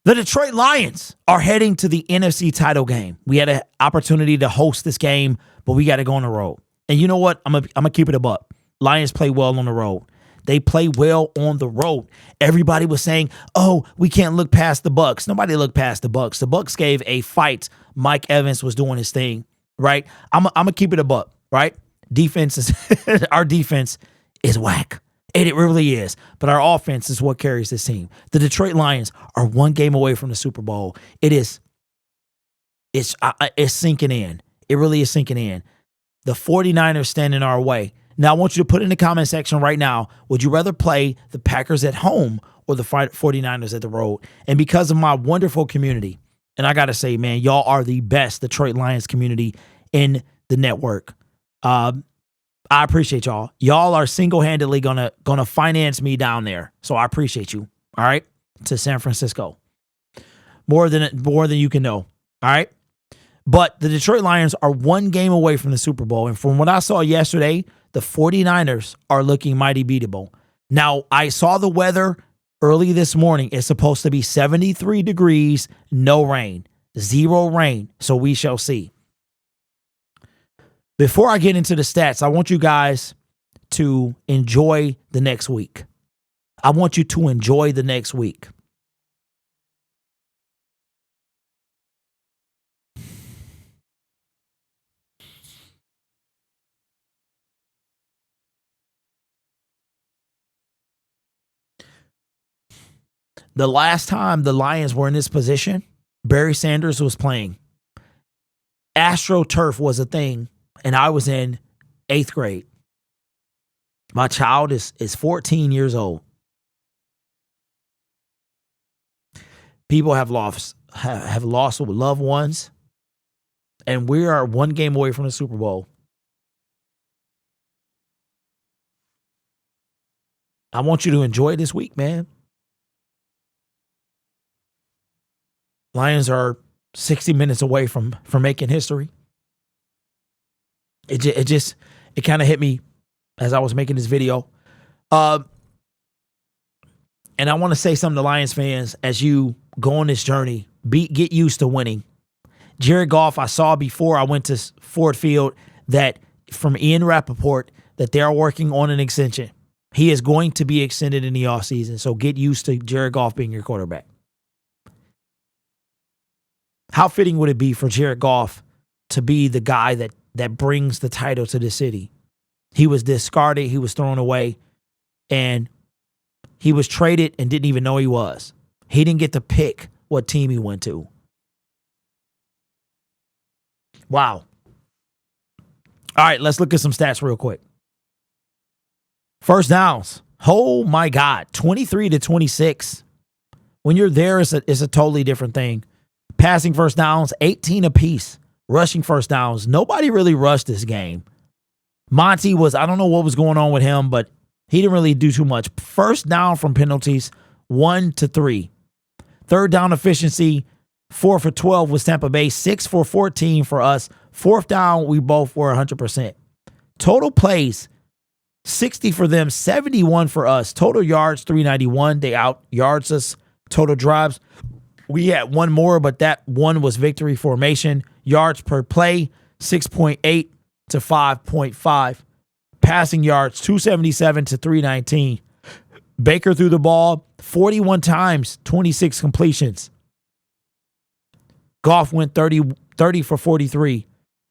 The Detroit Lions are heading to the NFC Title Game. We had an opportunity to host this game, but we got to go on the road. And you know what? I'm gonna keep it a buck. Lions play well on the road. They play well on the road. Everybody was saying, "Oh, we can't look past the Bucs." Nobody looked past the Bucs. The Bucs gave a fight. Mike Evans was doing his thing, right? I'm gonna keep it a buck, right? Defense is our defense is whack. And it really is. But our offense is what carries this team. The Detroit Lions are one game away from the Super Bowl. It's sinking in. It really is sinking in. The 49ers stand in our way. Now, I want you to put in the comment section right now, would you rather play the Packers at home or the 49ers at the road? And because of my wonderful community, and I got to say, man, y'all are the best Detroit Lions community in the network. I appreciate y'all. Y'all are single-handedly gonna finance me down there. So I appreciate you. All right. To San Francisco. More than you can know. All right. But the Detroit Lions are one game away from the Super Bowl. And from what I saw yesterday, the 49ers are looking mighty beatable. Now, I saw the weather early this morning. It's supposed to be 73 degrees, no rain, 0 rain. So we shall see. Before I get into the stats, I want you guys to enjoy the next week. I want you to enjoy the next week. The last time the Lions were in this position, Barry Sanders was playing. AstroTurf was a thing. And I was in 8th grade. My child is 14 years old. People have lost loved ones. And we are one game away from the Super Bowl. I want you to enjoy this week, man. Lions are 60 minutes away from making history. It kind of hit me as I was making this video. And I want to say something to Lions fans as you go on this journey. Get used to winning. Jared Goff, I saw before I went to Ford Field that from Ian Rappaport that they're working on an extension. He is going to be extended in the offseason, so get used to Jared Goff being your quarterback. How fitting would it be for Jared Goff to be the guy that brings the title to the city? He was discarded. He was thrown away. And he was traded and didn't even know he was. He didn't get to pick what team he went to. Wow. All right, let's look at some stats real quick. First downs. Oh, my God. 23-26. When you're there, it's a totally different thing. Passing first downs, 18 apiece. Rushing first downs. Nobody really rushed this game. Monty I don't know what was going on with him, but he didn't really do too much. First down from penalties, 1-3. Third down efficiency, 4 for 12 with Tampa Bay, 6 for 14 for us. Fourth down, we both were 100%. Total plays, 60 for them, 71 for us. Total yards, 391. They out yards us. Total drives, we had one more, but that one was victory formation. Yards per play, 6.8 to 5.5. Passing yards, 277 to 319. Baker threw the ball 41 times, 26 completions. Goff went 30 for 43.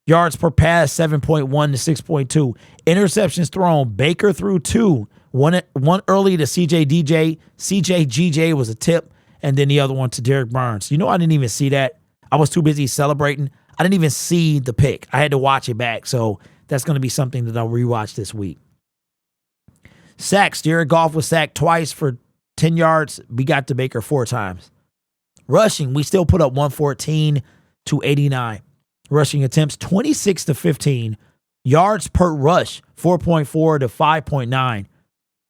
Yards per pass, 7.1 to 6.2. Interceptions thrown, Baker threw 2. One early to CJ was a tip, and then the other one to Derek Burns. You know, I didn't even see that. I was too busy celebrating. I didn't even see the pick. I had to watch it back, so that's going to be something that I'll rewatch this week. Sacks. Jared Goff was sacked twice for 10 yards. We got to Baker 4 times. Rushing, we still put up 114 to 89. Rushing attempts, 26 to 15. Yards per rush, 4.4 to 5.9.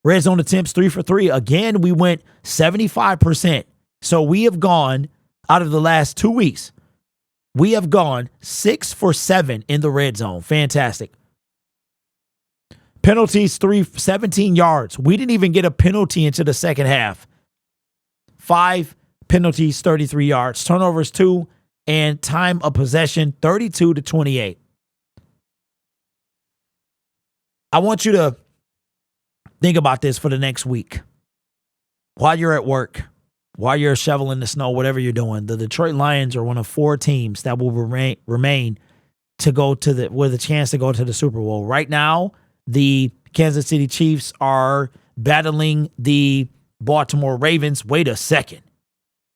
Red zone attempts, 3 for 3. Again, we went 75%. So we have gone, out of the last 2 weeks, we have gone 6 for 7 in the red zone. Fantastic. Penalties, 17 yards. We didn't even get a penalty into the second half. 5 Penalties, 33 yards. Turnovers, 2. And time of possession, 32-28. I want you to think about this for the next week. While you're at work, while you're shoveling the snow, whatever you're doing, the Detroit Lions are one of 4 teams that will remain to go to with a chance to go to the Super Bowl. Right now, the Kansas City Chiefs are battling the Baltimore Ravens. Wait a second.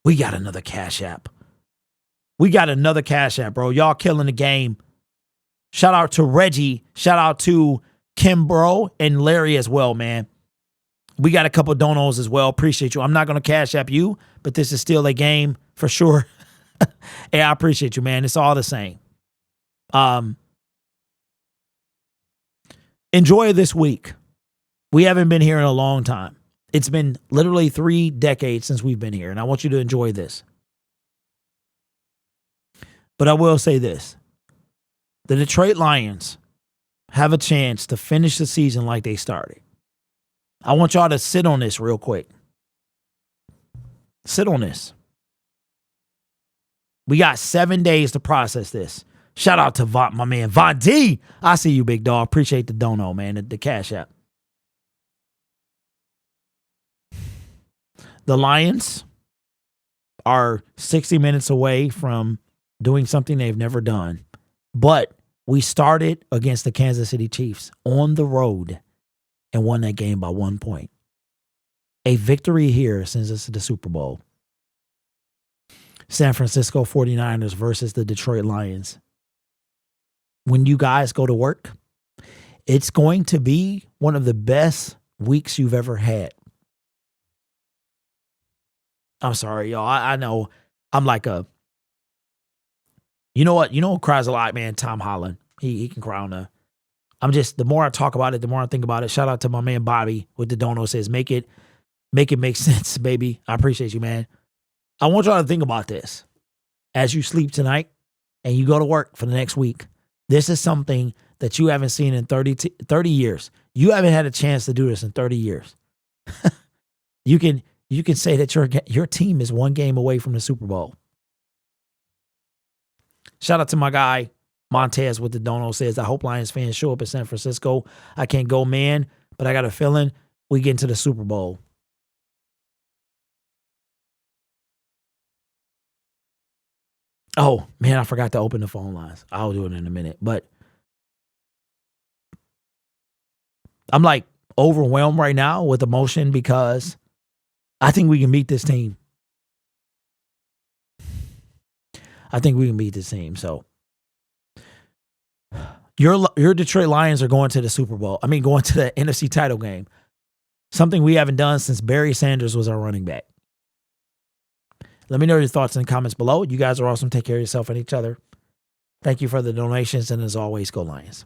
We got another Cash App. We got another Cash App, bro. Y'all killing the game. Shout out to Reggie. Shout out to Kim Bro and Larry as well, man. We got a couple donos as well. Appreciate you. I'm not going to Cash App you, but this is still a game for sure. Hey, I appreciate you, man. It's all the same. Enjoy this week. We haven't been here in a long time. It's been literally 3 decades since we've been here, and I want you to enjoy this. But I will say this. The Detroit Lions have a chance to finish the season like they started. I want y'all to sit on this real quick. Sit on this. We got 7 days to process this. Shout out to my man, Von D. I see you, big dog. Appreciate the dono, man, the Cash App. The Lions are 60 minutes away from doing something they've never done. But we started against the Kansas City Chiefs on the road and won that game by 1 point. A victory here sends us to the Super Bowl. San Francisco 49ers versus the Detroit Lions. When you guys go to work, it's going to be one of the best weeks you've ever had. I'm sorry, y'all. I know I'm like a... You know what? You know who cries a lot, man? Tom Holland. He can cry on the... the more I talk about it, the more I think about it. Shout out to my man Bobby with the dono says, make it make sense, baby. I appreciate you, man. I want y'all to think about this. As you sleep tonight and you go to work for the next week, this is something that you haven't seen in 30 years. You haven't had a chance to do this in 30 years. You can say that your team is 1 game away from the Super Bowl. Shout out to my guy, Montez with the dono says, I hope Lions fans show up in San Francisco. I can't go, man, but I got a feeling we get into the Super Bowl. Oh, man, I forgot to open the phone lines. I'll do it in a minute. But I'm like overwhelmed right now with emotion because I think we can beat this team. I think we can beat this team. So your Detroit Lions are going to the Super Bowl. I mean, going to the NFC Title Game. Something we haven't done since Barry Sanders was our running back. Let me know your thoughts in the comments below. You guys are awesome. Take care of yourself and each other. Thank you for the donations. And as always, go Lions.